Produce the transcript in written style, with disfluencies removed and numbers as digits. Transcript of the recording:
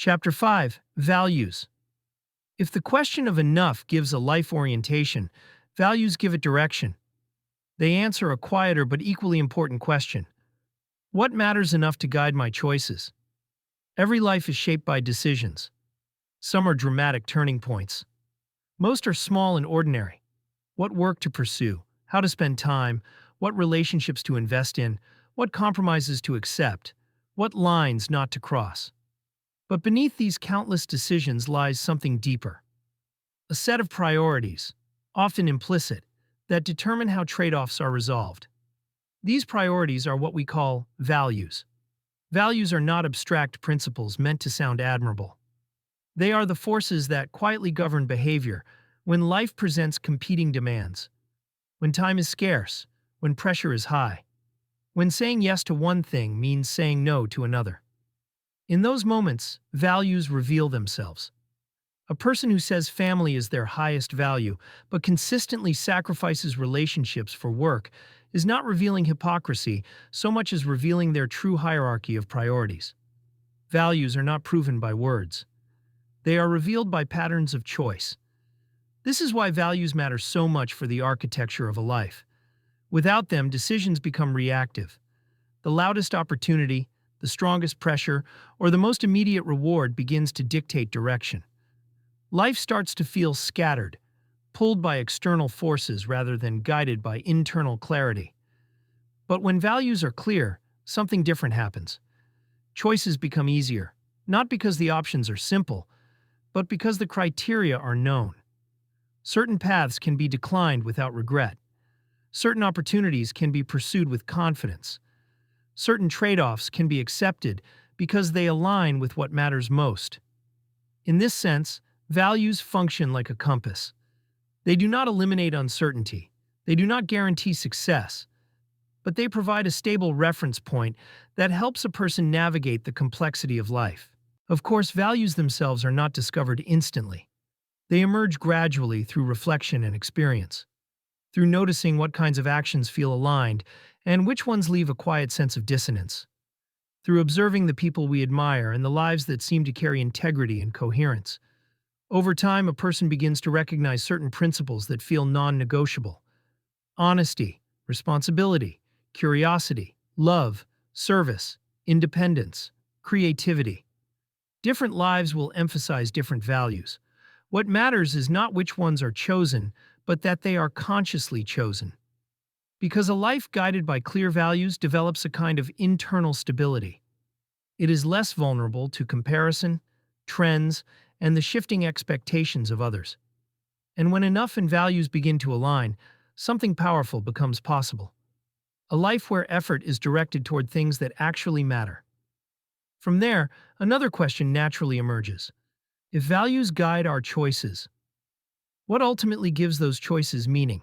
Chapter 5. Values. If the question of enough gives a life orientation, values give it direction. They answer a quieter but equally important question. What matters enough to guide my choices? Every life is shaped by decisions. Some are dramatic turning points. Most are small and ordinary. What work to pursue, how to spend time, what relationships to invest in, what compromises to accept, what lines not to cross. But beneath these countless decisions lies something deeper. A set of priorities, often implicit, that determine how trade-offs are resolved. These priorities are what we call values. Values are not abstract principles meant to sound admirable. They are the forces that quietly govern behavior when life presents competing demands, when time is scarce, when pressure is high, when saying yes to one thing means saying no to another. In those moments, values reveal themselves. A person who says family is their highest value, but consistently sacrifices relationships for work, is not revealing hypocrisy so much as revealing their true hierarchy of priorities. Values are not proven by words. They are revealed by patterns of choice. This is why values matter so much for the architecture of a life. Without them, decisions become reactive. The loudest opportunity, the strongest pressure, or the most immediate reward begins to dictate direction. Life starts to feel scattered, pulled by external forces rather than guided by internal clarity. But when values are clear, something different happens. Choices become easier, not because the options are simple, but because the criteria are known. Certain paths can be declined without regret. Certain opportunities can be pursued with confidence. Certain trade-offs can be accepted because they align with what matters most. In this sense, values function like a compass. They do not eliminate uncertainty. They do not guarantee success. But they provide a stable reference point that helps a person navigate the complexity of life. Of course, values themselves are not discovered instantly. They emerge gradually through reflection and experience, through noticing what kinds of actions feel aligned and which ones leave a quiet sense of dissonance, through observing the people we admire and the lives that seem to carry integrity and coherence. Over time, a person begins to recognize certain principles that feel non-negotiable: honesty, responsibility, curiosity, love, service, independence, creativity. Different lives will emphasize different values. What matters is not which ones are chosen, but that they are consciously chosen. Because a life guided by clear values develops a kind of internal stability. It is less vulnerable to comparison, trends, and the shifting expectations of others. And when enough and values begin to align, something powerful becomes possible. A life where effort is directed toward things that actually matter. From there, another question naturally emerges. If values guide our choices, what ultimately gives those choices meaning?